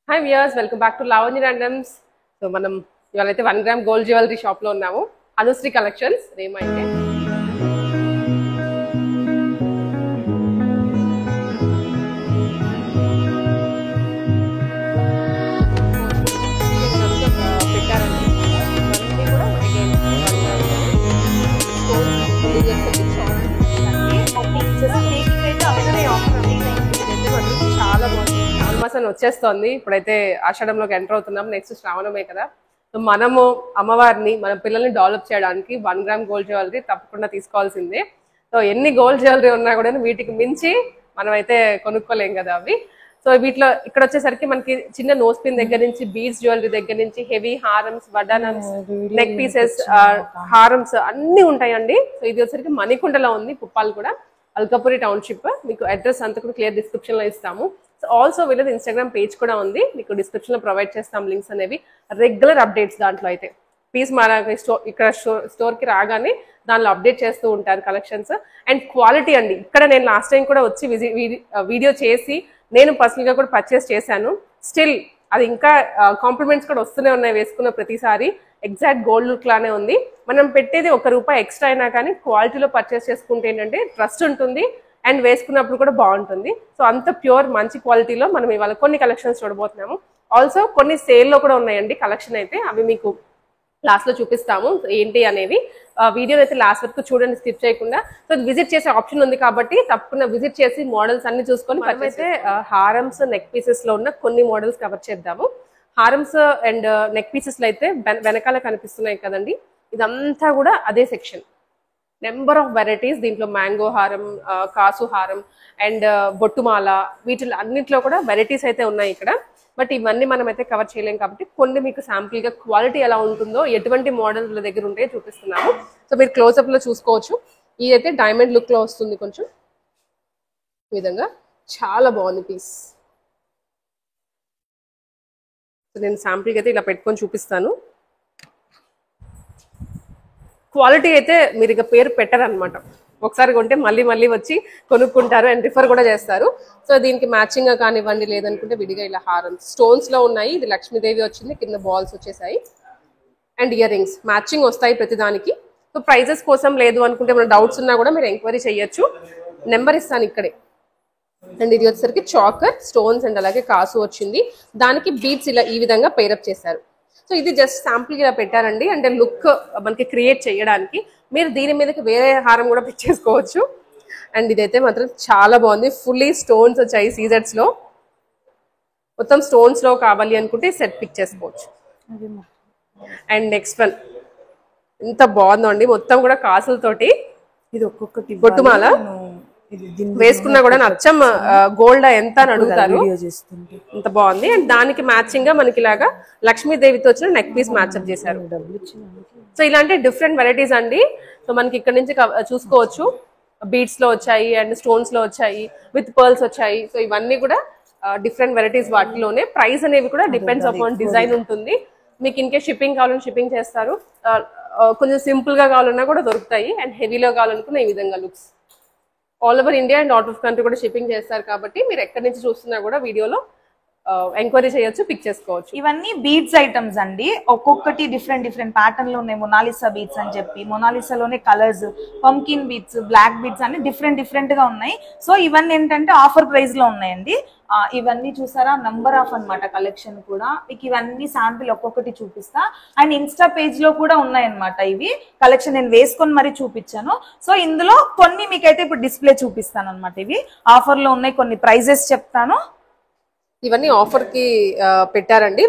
Hi viewers, welcome back to Lavanya Randoms. So మనం ఇవాళైతే 1 gram gold jewellery shop లో ఉన్నాము. Anusri collections name అయితే చాలా బాగుంది. శ్రావణ మాసం వచ్చేస్తోంది. ఇప్పుడైతే ఆషాఢంలోకి ఎంటర్ అవుతున్నాం. నెక్స్ట్ శ్రావణమే కదా. సో మనము అమ్మవారిని మన పిల్లల్ని డెవలప్ చేయడానికి 1 గ్రామ్ గోల్డ్ జ్యువెలరీ తప్పకుండా తీసుకోవాల్సిందే. సో ఎన్ని గోల్డ్ జ్యువెలరీ ఉన్నా కూడా వీటికి మించి మనమైతే కొనుక్కోలేం కదా అవి. సో వీటిలో ఇక్కడ వచ్చేసరికి మనకి చిన్న నోస్ పిన్ దగ్గర నుంచి బీడ్స్ జ్యువెలరీ దగ్గర నుంచి హెవీ హారమ్స్, వడ్డానమ్స్, నెక్ పీసెస్, హారమ్స్ అన్ని ఉంటాయండి. సో ఇది వచ్చేసరికి మణికొండలో ఉంది, పుప్పాలు కూడా, అల్కాపురి టౌన్షిప్. మీకు అడ్రస్ అంతా కూడా క్లియర్ డిస్క్రిప్షన్ లో ఇస్తాము. సో ఆల్సో వీళ్ళది ఇన్స్టాగ్రామ్ పేజ్ కూడా ఉంది, మీకు డిస్క్రిప్షన్ లో ప్రొవైడ్ చేస్తాం లింక్స్ అనేవి. రెగ్యులర్ అప్డేట్స్ దాంట్లో అయితే ప్లీజ్ మన ఇక్కడ స్టోర్ కి రాగానే దానిలో అప్డేట్ చేస్తూ ఉంటారు కలెక్షన్స్ అండ్ క్వాలిటీ అండి. ఇక్కడ నేను లాస్ట్ టైం కూడా వచ్చి వీడియో చేసి నేను పర్సనల్ గా కూడా పర్చేస్ చేశాను. స్టిల్ అది ఇంకా కాంప్లిమెంట్స్ కూడా వస్తూనే ఉన్నాయి వేసుకున్న ప్రతిసారి. ఎగ్జాక్ట్ గోల్డ్ లుక్ లానే ఉంది. మనం పెట్టేది ₹1 ఎక్స్ట్రా అయినా కానీ క్వాలిటీలో పర్చేస్ చేసుకుంటే ఏంటంటే ట్రస్ట్ ఉంటుంది అండ్ వేసుకున్నప్పుడు కూడా బాగుంటుంది. సో అంత ప్యూర్ మంచి క్వాలిటీలో మనం ఇవాళ కొన్ని కలెక్షన్స్ చూడబోతున్నాము. ఆల్సో కొన్ని సేల్లో కూడా ఉన్నాయండి కలెక్షన్ అయితే, అవి మీకు లాస్ట్ లో చూపిస్తాము ఏంటి అనేవి. వీడియో అయితే లాస్ట్ వరకు చూడండి, స్కిప్ చేయకుండా. సో విజిట్ చేసే ఆప్షన్ ఉంది కాబట్టి తప్పకుండా విజిట్ చేసి మోడల్స్ అన్ని చూసుకొని మనమైతే హారమ్స్, నెక్ పీసెస్ లో ఉన్న కొన్ని మోడల్స్ కవర్ చేద్దాము. హారమ్స్ అండ్ నెక్ పీసెస్ లో అయితే వెనకాల కనిపిస్తున్నాయి కదండి, ఇదంతా కూడా అదే సెక్షన్. నెంబర్ ఆఫ్ వెరైటీస్ దీంట్లో మ్యాంగో హారం, కాసు హారం అండ్ బొట్టుమాల, వీటిలో అన్నింటిలో కూడా వెరైటీస్ అయితే ఉన్నాయి ఇక్కడ. బట్ ఇవన్నీ మనం అయితే కవర్ చేయలేం కాబట్టి కొన్ని మీకు శాంపుల్ గా క్వాలిటీ ఎలా ఉంటుందో, ఎటువంటి మోడల్ దగ్గర ఉంటాయో చూపిస్తున్నాము. సో మీరు క్లోజ్అప్ లో చూసుకోవచ్చు. ఇదైతే డైమండ్ లుక్ లో వస్తుంది కొంచెం ఈ విధంగా, చాలా బాగుంది పీస్. సో నేను శాంపుల్ కి అయితే ఇలా పెట్టుకొని చూపిస్తాను. క్వాలిటీ అయితే మీరు ఇక పేరు పెట్టరనమాట, ఒకసారి కొంటే మళ్ళీ మళ్ళీ వచ్చి కొనుక్కుంటారు అండ్ రిఫర్ కూడా చేస్తారు. సో దీనికి మ్యాచింగ్ గా కానివ్వండి, లేదనుకుంటే విడిగా ఇలా హారం స్టోన్స్ లో ఉన్నాయి. ఇది లక్ష్మీదేవి వచ్చింది, కింద బాల్స్ వచ్చేసాయి అండ్ ఇయర్ రింగ్స్ మ్యాచింగ్ వస్తాయి ప్రతిదానికి. సో ప్రైజెస్ కోసం లేదు అనుకుంటే మన డౌట్స్ ఉన్నా కూడా మీరు ఎంక్వైరీ చేయొచ్చు. నెంబర్ ఇస్తాను ఇక్కడే. అండ్ ఇది వచ్చేసరికి చాకర్ స్టోన్స్ అండ్ అలాగే కాసు వచ్చింది, దానికి బీడ్స్ ఇలా ఈ విధంగా పేరప్ చేశారు. సో ఇది జస్ట్ శాంపుల్ గా పెట్టారండి, అంటే లుక్ మనకి క్రియేట్ చేయడానికి. మీరు దీని మీదకి వేరే హారం కూడా పెట్టేసుకోవచ్చు. అండ్ ఇదైతే మాత్రం చాలా బాగుంది, ఫుల్లీ స్టోన్స్ వచ్చాయి సీజెట్స్ లో. మొత్తం స్టోన్స్ లో కావాలి అనుకుంటే సెట్ పిక్ చేసుకోవచ్చు. అండ్ నెక్స్ట్ వన్ ఎంత బాగుందో అండి, మొత్తం కూడా కాసులతోటి. ఇది ఒక్కొక్కటి బొట్టుమాల వేసుకున్నా కూడా అచ్చం గోల్డ్ ఎంత అని అడుగుతారు, ఇంత బాగుంది. అండ్ దానికి మ్యాచింగ్ గా మనకి ఇలాగా లక్ష్మీదేవితో వచ్చిన నెక్ పీస్ మ్యాచ్అప్ చేశారు. సో ఇలాంటి డిఫరెంట్ వెరైటీస్ అండి. సో మనకి ఇక్కడ నుంచి చూసుకోవచ్చు, బీడ్స్ లో వచ్చాయి అండ్ స్టోన్స్ లో వచ్చాయి, విత్ పర్ల్స్ వచ్చాయి. సో ఇవన్నీ కూడా డిఫరెంట్ వెరైటీస్. వాటిలోనే ప్రైస్ అనేవి కూడా డిపెండ్స్ అపాన్ డిజైన్ ఉంటుంది. మీకు ఇన్కే షిప్పింగ్ కావాలని షిప్పింగ్ చేస్తారు, కొంచెం సింపుల్ గా కావాలన్నా కూడా దొరుకుతాయి. అండ్ హెవీలో కావాలనుకున్న ఈ విధంగా looks all over India and out of country కూడా షిప్పింగ్ చేస్తారు కాబట్టి మీరు ఎక్కడి నుంచి చూస్తున్నా కూడా వీడియోలో ఎంక్వైరీ చేయొచ్చు, పిక్ చేసుకోవచ్చు. ఇవన్నీ బీడ్స్ ఐటమ్స్ అండి, ఒక్కొక్కటి డిఫరెంట్ ప్యాటర్న్ లో ఉన్నాయి. మొనాలిసా బీడ్స్ అని చెప్పి, మొనాలిసాలోనే colours, pumpkin beads, black beads అన్ని డిఫరెంట్ గా ఉన్నాయి. సో ఇవన్నీ ఏంటంటే ఆఫర్ ప్రైస్ లో ఉన్నాయండి. ఇవన్నీ చూసారా, నంబర్ ఆఫ్ అన్నమాట కలెక్షన్ కూడా. మీకు ఇవన్నీ శాంపిల్ ఒక్కొక్కటి చూపిస్తా. అండ్ ఇన్స్టా పేజ్ లో కూడా ఉన్నాయన్నమాట ఇవి కలెక్షన్, నేను వేసుకొని మరీ చూపించాను. సో ఇందులో కొన్ని మీకైతే ఇప్పుడు డిస్ప్లే చూపిస్తాను అనమాట. ఇవి ఆఫర్ లో ఉన్నాయి, కొన్ని ప్రైజెస్ చెప్తాను. ఇవన్నీ ఆఫర్ కి పెట్టారండి,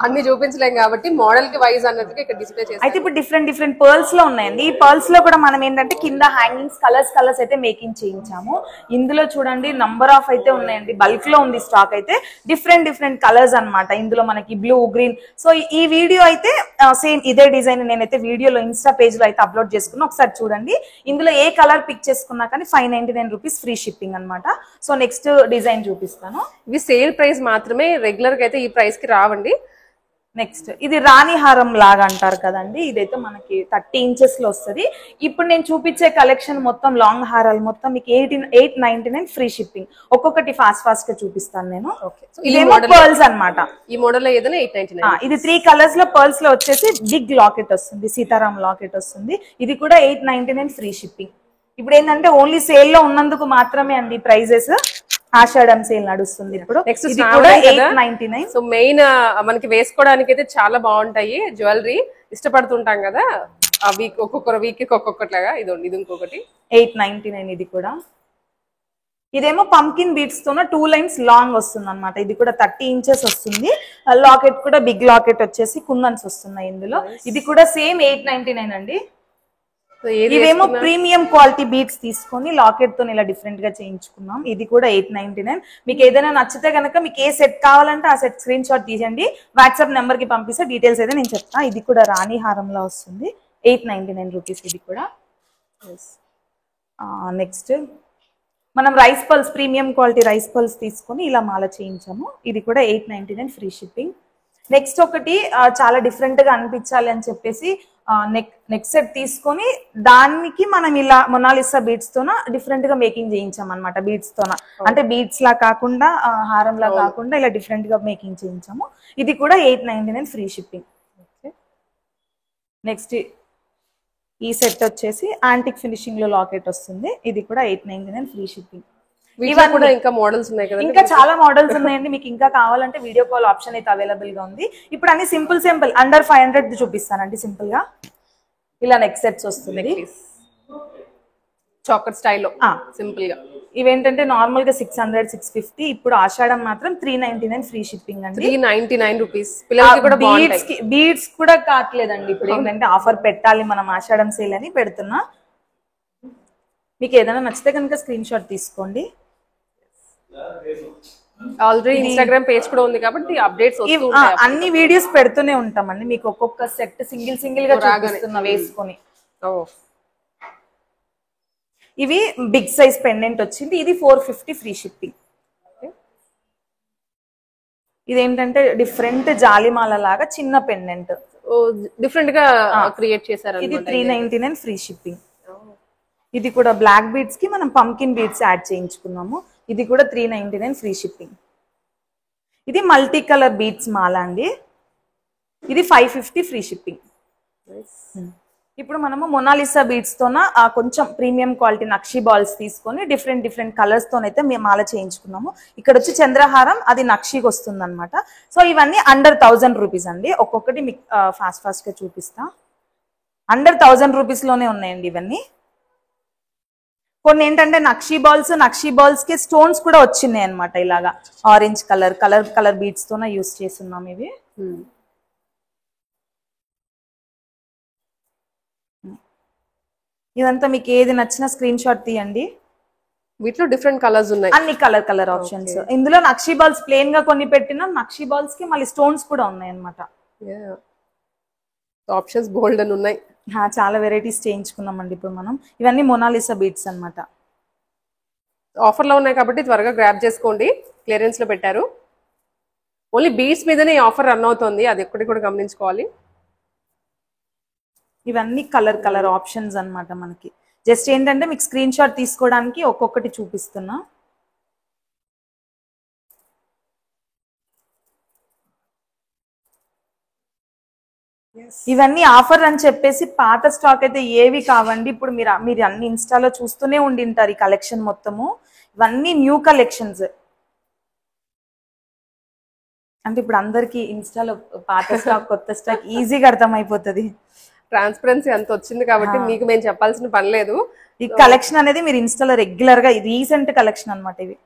అన్ని చూపించలేం కాబట్టి మోడల్ కి వైజ్ అన్నట్టుగా ఇక్కడ డిస్ప్లే చేస్తాం. అయితే ఇప్పుడు డిఫరెంట్ పర్ల్స్ లో ఉన్నాయండి. ఈ పర్ల్స్ లో కూడా మనం ఏంటంటే కింద హ్యాంగింగ్స్ కలర్స్ అయితే మేకింగ్ చేయించాము. ఇందులో చూడండి నంబర్ ఆఫ్ అయితే ఉన్నాయండి, బల్క్ లో ఉంది స్టాక్ అయితే. డిఫరెంట్ కలర్స్ అన్నమాట. ఇందులో మనకి బ్లూ, గ్రీన్. సో ఈ వీడియో అయితే సేమ్ ఇదే డిజైన్ నేనైతే వీడియోలో ఇన్స్టా పేజ్ లో అయితే అప్లోడ్ చేసుకున్నా, ఒకసారి చూడండి. ఇందులో ఏ కలర్ పిక్ చేసుకున్నా కానీ ₹599 ఫ్రీ షిప్పింగ్ అనమాట. సో నెక్స్ట్ డిజైన్ చూపిస్తాను. ఇవి సేల్ ప్రైస్ మాత్రమే, రెగ్యులర్ గా అయితే ఈ ప్రైస్ కి రావండి. నెక్స్ట్ ఇది రాణి హారం లాగా అంటారు కదండి, ఇదైతే మనకి 30 ఇంచెస్ లో వస్తుంది. ఇప్పుడు నేను చూపించే కలెక్షన్ మొత్తం లాంగ్ హారాలు మొత్తం మీకు 899 ఫ్రీ షిప్పింగ్. ఒక్కొక్కటి ఫాస్ట్ గా చూపిస్తాను నేను. ఇదేమో పర్ల్స్ అన్నమాట. ఈ మోడల్ లో ఏదైనా 899. ఇది 3 కలర్స్ లో పర్ల్స్ లో వచ్చేసి బిగ్ లాకెట్ వస్తుంది, సీతారాం లాకెట్ వస్తుంది. ఇది కూడా 899 ఫ్రీ షిప్పింగ్. ఇప్పుడు ఏంటంటే ఓన్లీ సేల్ లో ఉన్నందుకు మాత్రమే అండి ప్రైజెస్. ఆషాఢం సేల్ నడుస్తుంది ఇప్పుడు. నెక్స్ట్ ఇది కూడా 899. సో మెయిన్ మనకి వేసుకోవడానికి అయితే చాలా బాగుంటాయి జ్యువెలరీ, ఇష్టపడుతుంటాం కదా. ఆ వీక్ ఒక్కొక్క వీక్ ఒక్కొక్కట్లాగా ఇది ఇంకొకటి 899. ఇది కూడా ఇదేమో పంకిన్ బీట్స్ తోన 2 లైన్స్ లాంగ్ వస్తుంది అనమాట. ఇది కూడా 30 ఇంచెస్ వస్తుంది. లాకెట్ కూడా బిగ్ లాకెట్ వచ్చేసి కుందన్స్ వస్తున్నాయి ఇందులో. ఇది కూడా సేమ్ 899 అండి. ఇవేమో ప్రీమియం క్వాలిటీ బీట్స్ తీసుకొని లాకెట్ తో ఇలా డిఫరెంట్ గా చేయించుకున్నాం. ఇది కూడా 899. మీకు ఏదైనా నచ్చితే కనుక మీకు ఏ సెట్ కావాలంటే ఆ సెట్ స్క్రీన్ షాట్ తీయండి, వాట్సాప్ నెంబర్ కి పంపిస్తే డీటెయిల్స్ అయితే నేను చెప్తా. ఇది కూడా రాణి హారంలో వస్తుంది, 899 రూపీస్. ఇది కూడా నెక్స్ట్ మనం rice pearls, premium quality rice pearls తీసుకొని ఇలా మాల చేయించాము. ఇది కూడా 899 ఫ్రీ షిప్పింగ్. నెక్స్ట్ ఒకటి చాలా డిఫరెంట్ గా అనిపించాలి అని చెప్పేసి నెక్ సెట్ తీసుకొని దానికి మనం ఇలా మొనాలిసా బీడ్స్ తోన డిఫరెంట్ గా మేకింగ్ చేయించాం అనమాట. బీడ్స్ తోన అంటే బీడ్స్ లా కాకుండా హారం లా కాకుండా ఇలా డిఫరెంట్ గా మేకింగ్ చేయించాము. ఇది కూడా 899 ఫ్రీ షిప్పింగ్. నెక్స్ట్ ఈ సెట్ వచ్చేసి యాంటిక్ ఫినిషింగ్ లో లాకెట్ వస్తుంది. ఇది కూడా 899 ఫ్రీ షిప్పింగ్. ఇవన్నీ కూడా ఇంకా మోడల్స్ ఉన్నాయి కదా, ఇంకా చాలా మోడల్స్ ఉన్నాయండి. మీకు ఇంకా కావాలంటే వీడియో కాల్ ఆప్షన్ అయితే అవైలబుల్ గా ఉంది. ఇప్పుడు అన్ని సింపుల్ అండర్ 500 చూపిస్తానండి. సింపుల్ గా ఇలా నెక్ సెట్స్ వస్తుంది చాకర్ స్టైల్లో సింపుల్ గా. ఇవేంటంటే నార్మల్ గా 600, 650. ఇప్పుడు ఆషాఢం మాత్రం 399 ఫ్రీ షిప్పింగ్ అండి. 399 రూపీస్. పిల్లలకి కూడా బాగుంటాయి. బీడ్స్ కూడా కావట్లేదండి ఇప్పుడు. ఏంటంటే ఆఫర్ పెట్టాలి మనం, ఆషాఢం సేల్ అని పెడుతున్నా. మీకు ఏదైనా నచ్చితే కనుక స్క్రీన్ షాట్ తీసుకోండి. ఆల్రెడీ ఇన్స్టాగ్రామ్ పేజ్ కూడా ఉంది కాబట్టి అప్డేట్స్ వస్తూ ఉంటాయి. అన్ని వీడియోస్ పెడుతూనే ఉంటామండి. మీకు ఒక్కొక్క సెట్ సింగిల్ గా చూపిస్తున్నా వేసుకొని. ఇవి బిగ్ సైజ్ పెండెంట్ వచ్చింది. ఇది 450 ఫ్రీ షిప్పింగ్. ఇదేంటంటే డిఫరెంట్ జాలిమాల లాగా చిన్న పెండెంట్ డిఫరెంట్ గా క్రియేట్ చేశారు. ఇది 399 ఫ్రీ షిప్పింగ్. ఇది కూడా బ్లాక్ బీడ్స్ కి మనం పంకిన్ బీడ్స్ యాడ్ చేయించుకున్నాము. ఇది కూడా 399 ఫ్రీ షిప్పింగ్. ఇది మల్టీ కలర్ బీడ్స్ మాల అండి. ఇది 550 ఫ్రీ షిప్పింగ్. ఇప్పుడు మనము మొనాలిసా బీడ్స్ తోన కొంచెం ప్రీమియం క్వాలిటీ నక్షి బాల్స్ తీసుకొని డిఫరెంట్ కలర్స్ తోనైతే మేము మాల చేయించుకున్నాము. ఇక్కడ వచ్చి చంద్రహారం, అది నక్షికి వస్తుంది అనమాట. సో ఇవన్నీ అండర్ 1000 రూపీస్ అండి. ఒక్కొక్కటి మీకు ఫాస్ట్ గా చూపిస్తా. అండర్ 1000 రూపీస్ లోనే ఉన్నాయండి ఇవన్నీ. కొన్ని ఏంటంటే నక్షి బాల్స్ కి స్టోన్స్ కూడా వచ్చినాయి అనమాట. ఇలాగా ఆరెంజ్ కలర్ బీడ్స్ తోనే యూస్ చేస్తున్నాం. ఇవి ఇదంతా మీకు ఏది నచ్చినా స్క్రీన్ షాట్ తీయండి. వీటిలో డిఫరెంట్ కలర్స్ ఉన్నాయి, అన్ని కలర్ ఆప్షన్స్. ఇందులో నక్షి బాల్స్ ప్లేన్ గా కొన్ని పెట్టినా నక్షి బాల్స్ కి మళ్ళీ స్టోన్స్ కూడా ఉన్నాయి అనమాట. ఆప్షన్స్ బోల్డ్ అని ఉన్నాయి. చాలా వెరైటీస్ చేయించుకున్నామండి ఇప్పుడు మనం. ఇవన్నీ మొనాలిసా బీడ్స్ అనమాట. ఆఫర్ లో ఉన్నాయి కాబట్టి త్వరగా గ్రాబ్ చేసుకోండి. క్లియరెన్స్ లో పెట్టారు. ఓన్లీ బీడ్స్ మీదనే ఈ ఆఫర్ రన్ అవుతుంది, అది ఎక్కడి కూడా గమనించుకోవాలి. ఇవన్నీ కలర్ ఆప్షన్స్ అన్నమాట మనకి. జస్ట్ ఏంటంటే మీకు స్క్రీన్ షాట్ తీసుకోవడానికి ఒక్కొక్కటి చూపిస్తున్నా. ఇవన్నీ ఆఫర్ అని చెప్పేసి పాత స్టాక్ అయితే ఏవి కావండి. ఇప్పుడు మీరు అన్ని ఇన్స్టాలో చూస్తూనే ఉండింటారు ఈ కలెక్షన్ మొత్తము. ఇవన్నీ న్యూ కలెక్షన్స్. అంటే ఇప్పుడు అందరికి ఇన్స్టాలో పాత స్టాక్ కొత్త స్టాక్ ఈజీగా అర్థమైపోతుంది. ట్రాన్స్పరెన్సీ అంత వచ్చింది కాబట్టి మీకు మేము చెప్పాల్సిన పని లేదు. ఈ కలెక్షన్ అనేది మీరు ఇన్స్టాలో రెగ్యులర్ గా రీసెంట్ కలెక్షన్ అన్నమాట. ఇవి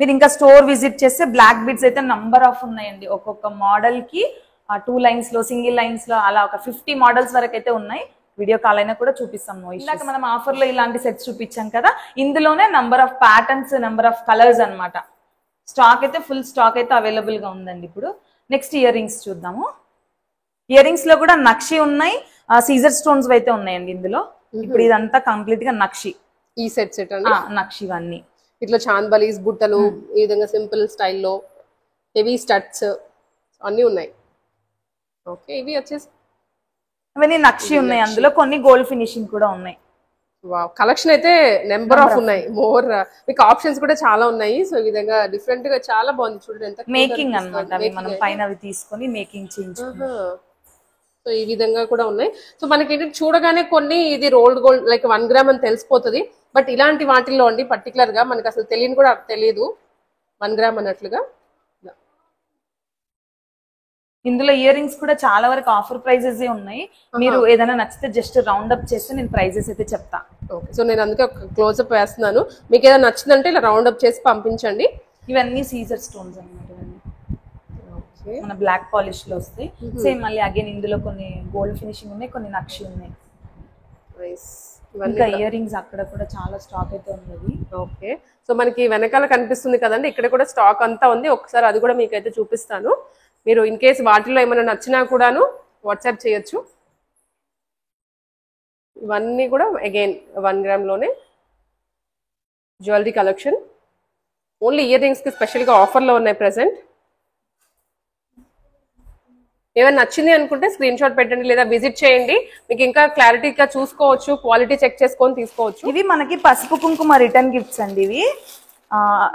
మీరు ఇంకా స్టోర్ విజిట్ చేస్తే బ్లాక్ బీడ్స్ అయితే నంబర్ ఆఫ్ ఉన్నాయండి. ఒక్కొక్క మోడల్ కి 2 లైన్స్ లో, సింగిల్ లైన్స్ లో అలా ఒక 50 మోడల్స్ వరకు అయితే ఉన్నాయి. వీడియో కాల్ అయినా కూడా చూపిస్తాం. ఇందాక మనం ఆఫర్ లో ఇలాంటి సెట్స్ చూపించాం కదా, ఇందులోనే number of patterns, number of colours అన్నమాట. స్టాక్ అయితే ఫుల్ స్టాక్ అయితే అవైలబుల్ గా ఉందండి. ఇప్పుడు నెక్స్ట్ ఇయర్ రింగ్స్ చూద్దాము. ఇయర్ రింగ్స్ లో కూడా నక్షి ఉన్నాయి, సీజర్ స్టోన్స్ అయితే ఉన్నాయండి ఇందులో. ఇప్పుడు ఇదంతా కంప్లీట్ గా నక్షి. ఈ సెట్ నక్షి ఇవన్నీ ఇట్లా చాందబలీస్ బుట్టలు ఈ విధంగా సింపుల్ స్టైల్లో హెవీ స్టడ్స్ అన్నీ ఉన్నాయి. ఓకే, ఇవి వచ్చేసి అవన్నీ నక్షి ఉన్నాయి, అందులో కొన్ని గోల్డ్ ఫినిషింగ్ కూడా ఉన్నాయి. వావ్, కలెక్షన్ అయితే నెంబర్ ఆఫ్ ఉన్నాయి. మోర్ మీకు ఆప్షన్స్ కూడా చాలా ఉన్నాయి. సో ఈ విధంగా డిఫరెంట్ గా చాలా బాగుంది. చూడండి ఎంత మేకింగ్ అన్నమాట, అవి మనం పైన అవి తీసుకొని మేకింగ్ చేయించుకుంటాం. సో ఈ విధంగా కూడా ఉన్నాయి. సో మనకి ఏంటంటే చూడగానే కొన్ని ఇది రోల్డ్ గోల్డ్ లైక్ 1 గ్రామ్ అని తెలిసిపోతుంది. బట్ ఇలాంటి వాటిల్లో అండి పర్టికులర్ గా మనకి అసలు తెలియని కూడా తెలియదు 1 గ్రామ్ అన్నట్లుగా. ఇందులో ఇయర్ రింగ్స్ కూడా చాలా వరకు ఆఫర్ ప్రైజెస్ ఉన్నాయి. మీరు ఏదైనా నచ్చితే జస్ట్ రౌండ్ అప్ చేస్తే నేను ప్రైజెస్ అయితే చెప్తా. ఓకే, సో నేను అందుకే ఒక క్లోజ్అప్ వేస్తున్నాను. మీకు ఏదైనా నచ్చిందంటే ఇలా రౌండ్ అప్ చేసి పంపించండి. ఇవన్నీ సీజర్ స్టోన్స్ అన్నమాట. మన బ్లాక్ పాలిష్ లో వస్తాయి. సేమ్ మళ్ళీ అగైన్ ఇందులో కొన్ని గోల్డ్ ఫినిషింగ్ ఉన్నాయి, కొన్ని నక్షి ఉన్నాయి. ఇంకా ఇయర్ రింగ్స్ అక్కడ కూడా చాలా స్టాక్ అయితే ఉన్నది. ఓకే, సో మనకి వెనకాల కనిపిస్తుంది కదండి, ఇక్కడ కూడా స్టాక్ అంతా ఉంది. ఒకసారి అది కూడా మీకు అయితే చూపిస్తాను. మీరు ఇన్ కేస్ వాటిలో ఏమైనా నచ్చినా కూడాను వాట్సాప్ చేయొచ్చు. ఇవన్నీ కూడా అగైన్ 1 గ్రామ్ లోనే jewellery collection. Only ear rings కి స్పెషల్ గా ఆఫర్ లో ఉన్నాయి ప్రెసెంట్. ఏమైనా నచ్చింది అనుకుంటే స్క్రీన్ షాట్ పెట్టండి లేదా విజిట్ చేయండి. మీకు ఇంకా క్లారిటీగా చూసుకోవచ్చు, క్వాలిటీ చెక్ చేసుకొని తీసుకోవచ్చు. ఇవి మనకి పసుపు కుంకుమ రిటర్న్ గిఫ్ట్స్ అండి. ఇవి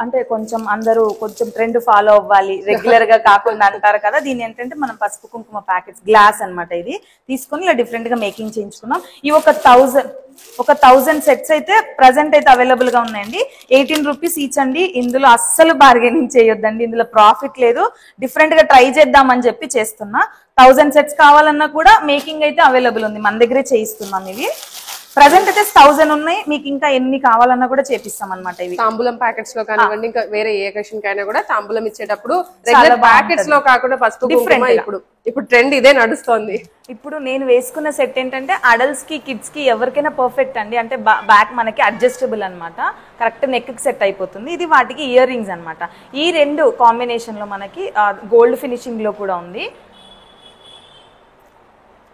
అంటే కొంచెం అందరూ కొంచెం ట్రెండ్ ఫాలో అవ్వాలి, రెగ్యులర్ గా కాకుండా అంటారు కదా. దీని ఏంటంటే మనం పసుపు కుంకుమ ప్యాకెట్స్ గ్లాస్ అన్నమాట. ఇది తీసుకొని ఇలా డిఫరెంట్ గా మేకింగ్ చేయించుకున్నాం. ఇవి ఒక 1000 సెట్స్ అయితే ప్రెసెంట్ అయితే అవైలబుల్ గా ఉన్నాయండి. 18 రూపీస్ ఈచ్ అండి. ఇందులో అస్సలు బార్గెనింగ్ చేయొద్దండి, ఇందులో ప్రాఫిట్ లేదు. డిఫరెంట్ గా ట్రై చేద్దామని చెప్పి చేస్తున్నా. 1000 సెట్స్ కావాలన్నా కూడా మేకింగ్ అయితే అవైలబుల్ ఉంది, మన దగ్గరే చేయిస్తున్నాం. ఇవి ప్రెసెంట్ అయితే 1000 ఉన్నాయి. మీకు ఇంకా ఎన్ని కావాలన్నా కూడా చేపిస్తాం అనమాట. ఇవి తాంబూలం ప్యాకెట్స్ లో కానివ్వండి, ఇంకా వేరే ఏ అకేషన్ కైనా కూడా తాంబూలం ఇచ్చేటప్పుడు రెగ్యులర్ ప్యాకెట్స్ లో కాకుండా పసుపు కుంకుమ ఇప్పుడు ట్రెండ్ ఇదే నడుస్తోంది. ఇప్పుడు నేను వేసుకున్న సెట్ ఏంటంటే అడల్ట్స్ కి కిడ్స్ కి ఎవరికైనా పర్ఫెక్ట్ అండి. అంటే బ్యాక్ మనకి అడ్జస్టబుల్ అనమాట, కరెక్ట్ నెక్ కి సెట్ అయిపోతుంది. ఇది వాటికి ఇయర్ రింగ్స్ అనమాట. ఈ రెండు కాంబినేషన్ లో మనకి గోల్డ్ ఫినిషింగ్ లో కూడా ఉంది.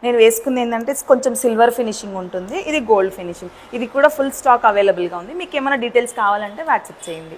నేను వేసుకుంది ఏంటంటే కొంచెం సిల్వర్ ఫినిషింగ్ ఉంటుంది, ఇది గోల్డ్ ఫినిషింగ్. ఇది కూడా ఫుల్ స్టాక్ అవైలబుల్గా ఉంది. మీకు ఏమైనా డీటెయిల్స్ కావాలంటే వాట్సాప్ చేయండి.